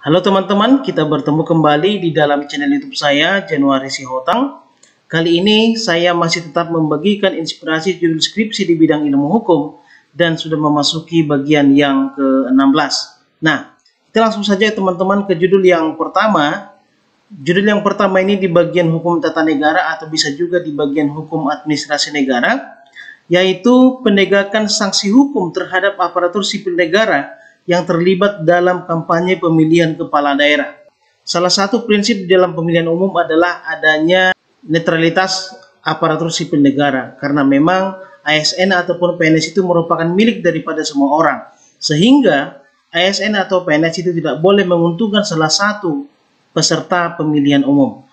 Halo teman-teman, kita bertemu kembali di dalam channel YouTube saya, Januari Sihotang. Kali ini saya masih tetap membagikan inspirasi judul skripsi di bidang ilmu hukum dan sudah memasuki bagian yang ke-16. Nah, kita langsung saja teman-teman ke judul yang pertama. Judul yang pertama ini di bagian hukum tata negara atau bisa juga di bagian hukum administrasi negara, yaitu penegakan sanksi hukum terhadap aparatur sipil negara yang terlibat dalam kampanye pemilihan kepala daerah. Salah satu prinsip di dalam pemilihan umum adalah adanya netralitas aparatur sipil negara, karena memang ASN ataupun PNS itu merupakan milik daripada semua orang, sehingga ASN atau PNS itu tidak boleh menguntungkan salah satu peserta pemilihan umum.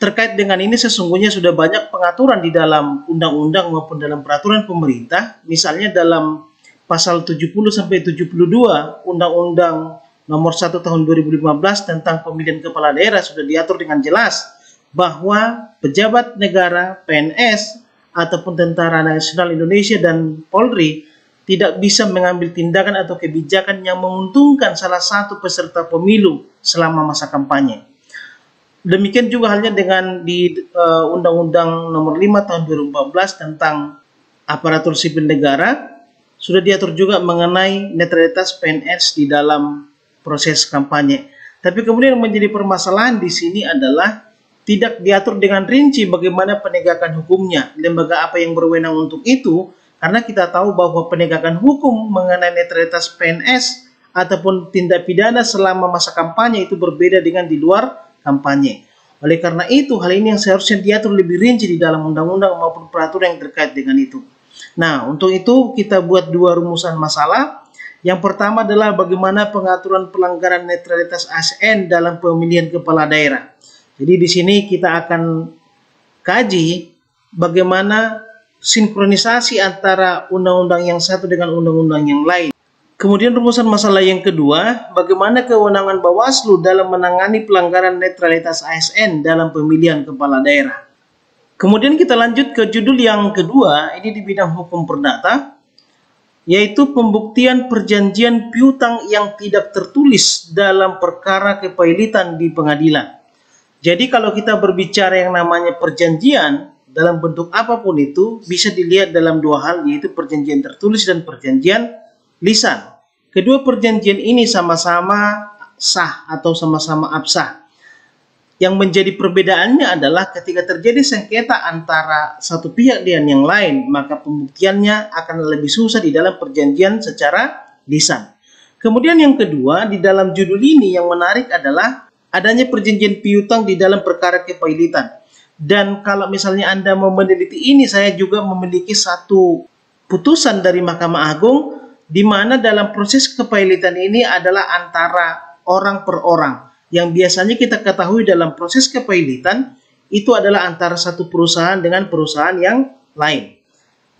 Terkait dengan ini sesungguhnya sudah banyak pengaturan di dalam undang-undang maupun dalam peraturan pemerintah, misalnya dalam pasal 70 sampai 72 Undang-Undang Nomor 1 Tahun 2015 tentang pemilihan kepala daerah sudah diatur dengan jelas bahwa pejabat negara, PNS ataupun Tentara Nasional Indonesia dan Polri tidak bisa mengambil tindakan atau kebijakan yang menguntungkan salah satu peserta pemilu selama masa kampanye. Demikian juga halnya dengan di Undang-Undang Nomor 5 Tahun 2014 tentang aparatur sipil negara. Sudah diatur juga mengenai netralitas PNS di dalam proses kampanye. Tapi kemudian yang menjadi permasalahan di sini adalah tidak diatur dengan rinci bagaimana penegakan hukumnya, lembaga apa yang berwenang untuk itu, karena kita tahu bahwa penegakan hukum mengenai netralitas PNS ataupun tindak pidana selama masa kampanye itu berbeda dengan di luar kampanye. Oleh karena itu, hal ini yang seharusnya diatur lebih rinci di dalam undang-undang maupun peraturan yang terkait dengan itu. Nah, untuk itu kita buat dua rumusan masalah. Yang pertama adalah bagaimana pengaturan pelanggaran netralitas ASN dalam pemilihan kepala daerah. Jadi di sini kita akan kaji bagaimana sinkronisasi antara undang-undang yang satu dengan undang-undang yang lain. Kemudian rumusan masalah yang kedua, bagaimana kewenangan Bawaslu dalam menangani pelanggaran netralitas ASN dalam pemilihan kepala daerah. Kemudian kita lanjut ke judul yang kedua, ini di bidang hukum perdata, yaitu pembuktian perjanjian piutang yang tidak tertulis dalam perkara kepailitan di pengadilan. Jadi kalau kita berbicara yang namanya perjanjian, dalam bentuk apapun itu, bisa dilihat dalam dua hal, yaitu perjanjian tertulis dan perjanjian lisan. Kedua perjanjian ini sama-sama sah atau sama-sama absah. Yang menjadi perbedaannya adalah ketika terjadi sengketa antara satu pihak dengan yang lain, maka pembuktiannya akan lebih susah di dalam perjanjian secara lisan. Kemudian yang kedua, di dalam judul ini yang menarik adalah adanya perjanjian piutang di dalam perkara kepailitan. Dan kalau misalnya Anda mau meneliti ini, saya juga memiliki satu putusan dari Mahkamah Agung, di mana dalam proses kepailitan ini adalah antara orang per orang. Yang biasanya kita ketahui dalam proses kepailitan itu adalah antara satu perusahaan dengan perusahaan yang lain.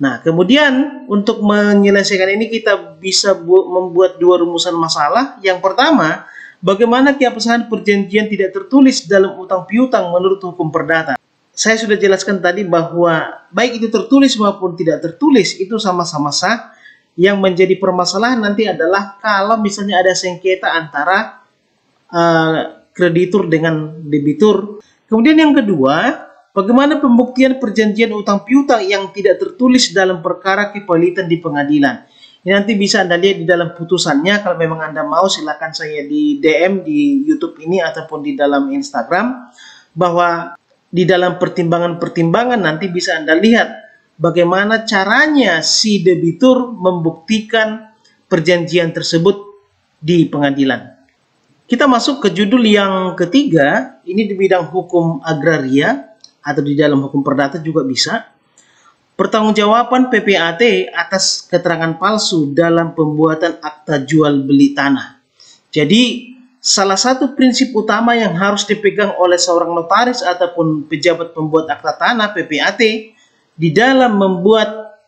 Nah, kemudian untuk menyelesaikan ini kita bisa membuat dua rumusan masalah. Yang pertama, bagaimana keabsahan perjanjian tidak tertulis dalam utang piutang menurut hukum perdata. Saya sudah jelaskan tadi bahwa baik itu tertulis maupun tidak tertulis itu sama-sama sah. Yang menjadi permasalahan nanti adalah kalau misalnya ada sengketa antara kreditur dengan debitur. Kemudian yang kedua, bagaimana pembuktian perjanjian utang piutang yang tidak tertulis dalam perkara kepailitan di pengadilan. Ini nanti bisa Anda lihat di dalam putusannya. Kalau memang Anda mau, silakan saya di DM di YouTube ini ataupun di dalam Instagram, bahwa di dalam pertimbangan-pertimbangan nanti bisa Anda lihat bagaimana caranya si debitur membuktikan perjanjian tersebut di pengadilan. Kita masuk ke judul yang ketiga, ini di bidang hukum agraria atau di dalam hukum perdata juga bisa. Pertanggungjawaban PPAT atas keterangan palsu dalam pembuatan akta jual beli tanah. Jadi, salah satu prinsip utama yang harus dipegang oleh seorang notaris ataupun pejabat pembuat akta tanah PPAT di dalam membuat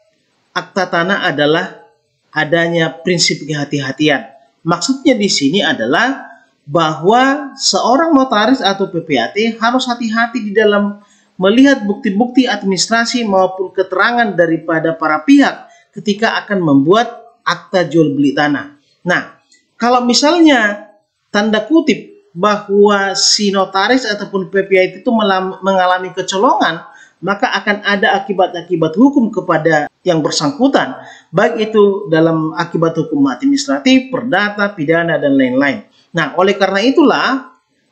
akta tanah adalah adanya prinsip kehati-hatian. Maksudnya di sini adalah bahwa seorang notaris atau PPAT harus hati-hati di dalam melihat bukti-bukti administrasi maupun keterangan daripada para pihak ketika akan membuat akta jual beli tanah. Nah, kalau misalnya tanda kutip bahwa si notaris ataupun PPAT itu mengalami kecolongan, maka akan ada akibat-akibat hukum kepada yang bersangkutan, baik itu dalam akibat hukum administratif, perdata, pidana, dan lain-lain. Nah, oleh karena itulah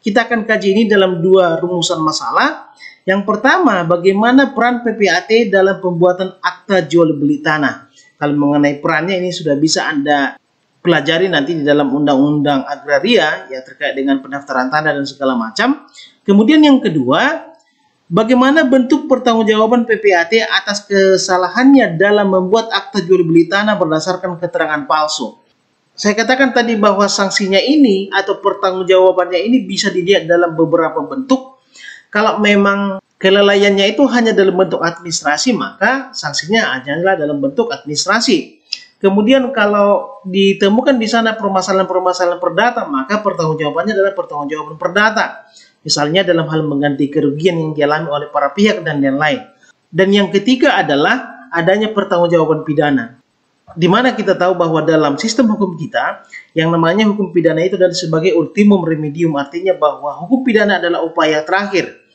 kita akan kaji ini dalam dua rumusan masalah. Yang pertama, bagaimana peran PPAT dalam pembuatan akta jual beli tanah. Kalau mengenai perannya ini sudah bisa Anda pelajari nanti di dalam undang-undang agraria ya terkait dengan pendaftaran tanah dan segala macam. Kemudian yang kedua, bagaimana bentuk pertanggungjawaban PPAT atas kesalahannya dalam membuat akta jual beli tanah berdasarkan keterangan palsu. Saya katakan tadi bahwa sanksinya ini atau pertanggungjawabannya ini bisa dilihat dalam beberapa bentuk. Kalau memang kelalaiannya itu hanya dalam bentuk administrasi, maka sanksinya adalah dalam bentuk administrasi. Kemudian kalau ditemukan di sana permasalahan-permasalahan perdata, maka pertanggungjawabannya adalah pertanggungjawaban perdata. Misalnya dalam hal mengganti kerugian yang dialami oleh para pihak dan lain-lain. Dan yang ketiga adalah adanya pertanggungjawaban pidana. Di mana kita tahu bahwa dalam sistem hukum kita, yang namanya hukum pidana itu adalah sebagai ultimum remedium, artinya bahwa hukum pidana adalah upaya terakhir.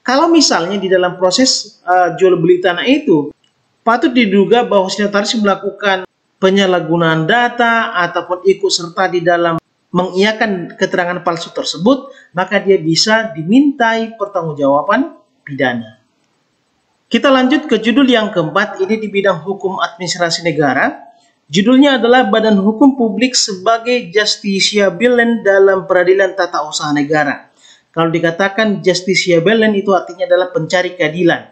Kalau misalnya di dalam proses jual beli tanah itu, patut diduga bahwa si notaris melakukan penyalahgunaan data ataupun ikut serta di dalam mengiyakan keterangan palsu tersebut, maka dia bisa dimintai pertanggungjawaban pidana. Kita lanjut ke judul yang keempat, ini di bidang hukum administrasi negara. Judulnya adalah Badan Hukum Publik sebagai Justitiabelen dalam Peradilan Tata Usaha Negara. Kalau dikatakan justitiabelen itu artinya adalah pencari keadilan.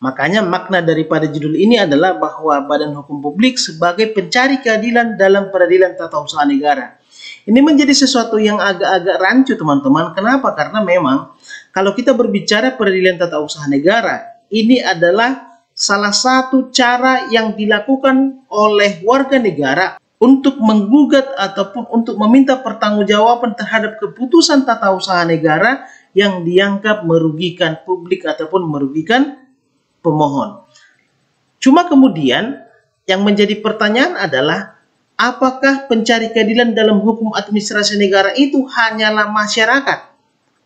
Makanya makna daripada judul ini adalah bahwa Badan Hukum Publik sebagai pencari keadilan dalam peradilan tata usaha negara. Ini menjadi sesuatu yang agak-agak rancu teman-teman. Kenapa? Karena memang kalau kita berbicara peradilan tata usaha negara, ini adalah salah satu cara yang dilakukan oleh warga negara untuk menggugat ataupun untuk meminta pertanggungjawaban terhadap keputusan tata usaha negara yang dianggap merugikan publik ataupun merugikan pemohon. Cuma kemudian yang menjadi pertanyaan adalah apakah pencari keadilan dalam hukum administrasi negara itu hanyalah masyarakat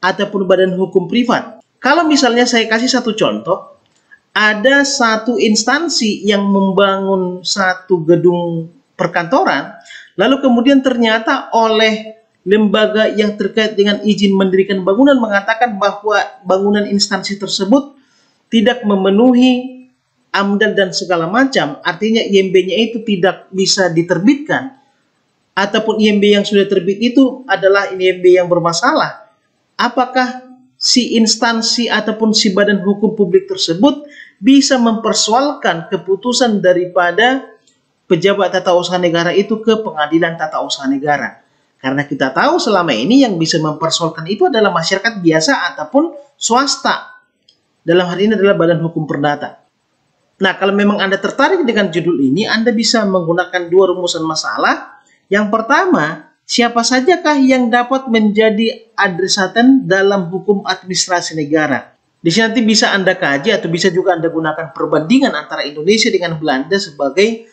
ataupun badan hukum privat? Kalau misalnya saya kasih satu contoh, ada satu instansi yang membangun satu gedung perkantoran, lalu kemudian ternyata oleh lembaga yang terkait dengan izin mendirikan bangunan mengatakan bahwa bangunan instansi tersebut tidak memenuhi AMDAL dan segala macam, artinya IMB-nya itu tidak bisa diterbitkan, ataupun IMB yang sudah terbit itu adalah IMB yang bermasalah. Apakah si instansi ataupun si badan hukum publik tersebut bisa mempersoalkan keputusan daripada pejabat tata usaha negara itu ke pengadilan tata usaha negara? Karena kita tahu selama ini yang bisa mempersoalkan itu adalah masyarakat biasa ataupun swasta. Dalam hal ini adalah badan hukum perdata. Nah, kalau memang Anda tertarik dengan judul ini, Anda bisa menggunakan dua rumusan masalah. Yang pertama, siapa sajakah yang dapat menjadi adresaten dalam hukum administrasi negara? Di sini nanti bisa Anda kaji atau bisa juga Anda gunakan perbandingan antara Indonesia dengan Belanda sebagai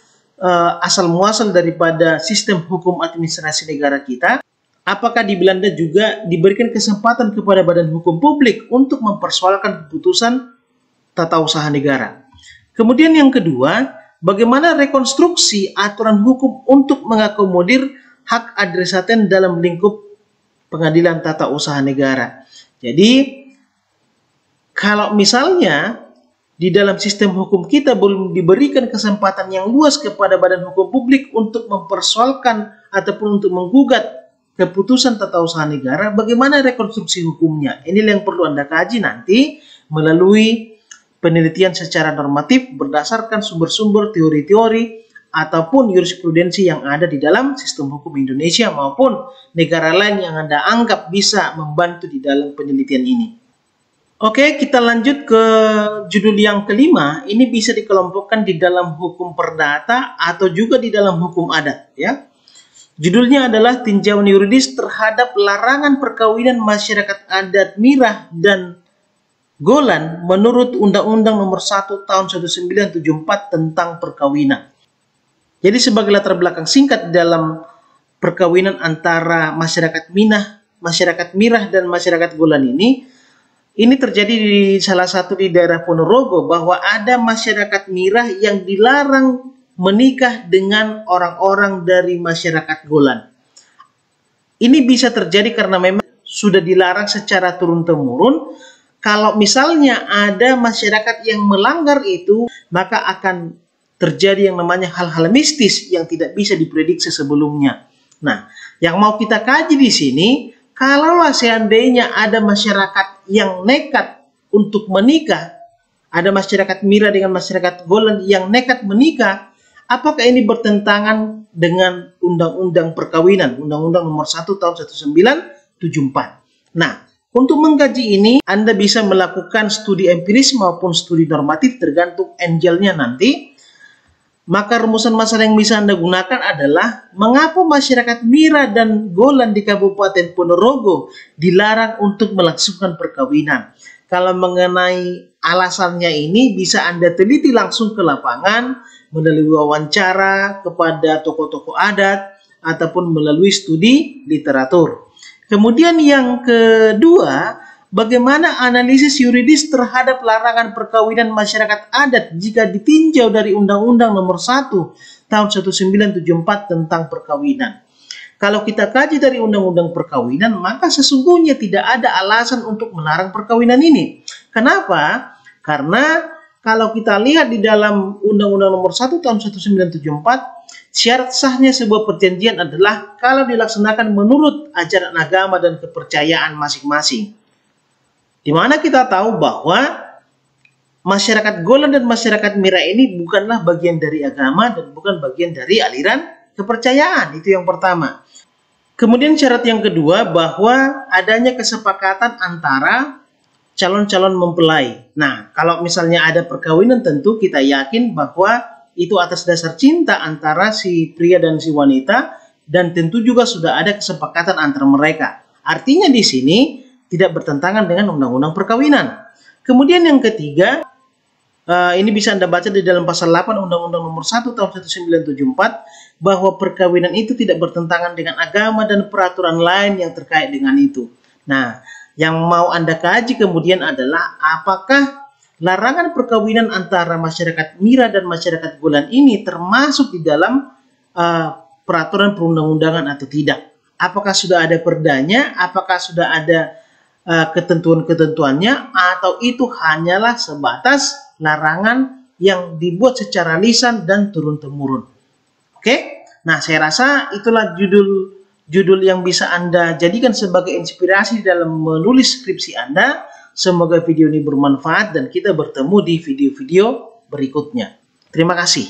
asal muasal daripada sistem hukum administrasi negara kita. Apakah di Belanda juga diberikan kesempatan kepada badan hukum publik untuk mempersoalkan keputusan tata usaha negara? Kemudian yang kedua, bagaimana rekonstruksi aturan hukum untuk mengakomodir hak adresaten dalam lingkup pengadilan tata usaha negara? Jadi, kalau misalnya di dalam sistem hukum kita belum diberikan kesempatan yang luas kepada badan hukum publik untuk mempersoalkan ataupun untuk menggugat keputusan tata usaha negara, bagaimana rekonstruksi hukumnya? Inilah yang perlu Anda kaji nanti melalui penelitian secara normatif berdasarkan sumber-sumber teori-teori ataupun jurisprudensi yang ada di dalam sistem hukum Indonesia maupun negara lain yang Anda anggap bisa membantu di dalam penelitian ini. Oke, kita lanjut ke judul yang kelima. Ini bisa dikelompokkan di dalam hukum perdata atau juga di dalam hukum adat, ya. Judulnya adalah tinjauan yuridis terhadap larangan perkawinan masyarakat adat Mirah dan Golan menurut Undang-Undang Nomor 1 Tahun 1974 tentang perkawinan. Jadi sebagai latar belakang singkat dalam perkawinan antara masyarakat Mirah dan masyarakat Golan ini terjadi di salah satu di daerah Ponorogo, bahwa ada masyarakat Mirah yang dilarang menikah dengan orang-orang dari masyarakat Golan. Ini bisa terjadi karena memang sudah dilarang secara turun-temurun. Kalau misalnya ada masyarakat yang melanggar itu, maka akan terjadi yang namanya hal-hal mistis yang tidak bisa diprediksi sebelumnya. Nah, yang mau kita kaji di sini, kalaulah seandainya ada masyarakat yang nekat untuk menikah, ada masyarakat Mirah dengan masyarakat Golan yang nekat menikah, apakah ini bertentangan dengan Undang-Undang Perkawinan, Undang-Undang Nomor 1 Tahun 1974. Nah, untuk mengkaji ini, Anda bisa melakukan studi empiris maupun studi normatif tergantung angelnya nanti. Maka rumusan masalah yang bisa Anda gunakan adalah mengapa masyarakat Mirah dan Golan di Kabupaten Ponorogo dilarang untuk melangsungkan perkawinan. Kalau mengenai alasannya ini bisa Anda teliti langsung ke lapangan melalui wawancara kepada tokoh-tokoh adat ataupun melalui studi literatur. Kemudian yang kedua, bagaimana analisis yuridis terhadap larangan perkawinan masyarakat adat jika ditinjau dari Undang-Undang Nomor 1 Tahun 1974 tentang perkawinan. Kalau kita kaji dari Undang-Undang Perkawinan, maka sesungguhnya tidak ada alasan untuk melarang perkawinan ini. Kenapa? Karena kalau kita lihat di dalam Undang-Undang Nomor 1 Tahun 1974, syarat sahnya sebuah perjanjian adalah kalau dilaksanakan menurut ajaran agama dan kepercayaan masing-masing. Di mana kita tahu bahwa masyarakat Golan dan masyarakat Mirah ini bukanlah bagian dari agama dan bukan bagian dari aliran kepercayaan. Itu yang pertama. Kemudian syarat yang kedua, bahwa adanya kesepakatan antara calon-calon mempelai. Nah, kalau misalnya ada perkawinan, tentu kita yakin bahwa itu atas dasar cinta antara si pria dan si wanita, dan tentu juga sudah ada kesepakatan antara mereka. Artinya di sini tidak bertentangan dengan Undang-Undang Perkawinan. Kemudian yang ketiga, ini bisa Anda baca di dalam pasal 8 Undang-Undang Nomor 1 Tahun 1974, bahwa perkawinan itu tidak bertentangan dengan agama dan peraturan lain yang terkait dengan itu. Nah, yang mau Anda kaji kemudian adalah apakah larangan perkawinan antara masyarakat Mirah dan masyarakat Golan ini termasuk di dalam peraturan perundang-undangan atau tidak. Apakah sudah ada perdanya, apakah sudah ada ketentuan-ketentuannya, atau itu hanyalah sebatas larangan yang dibuat secara lisan dan turun-temurun. Oke? Nah, saya rasa itulah judul yang bisa Anda jadikan sebagai inspirasi dalam menulis skripsi Anda. Semoga video ini bermanfaat dan kita bertemu di video-video berikutnya. Terima kasih.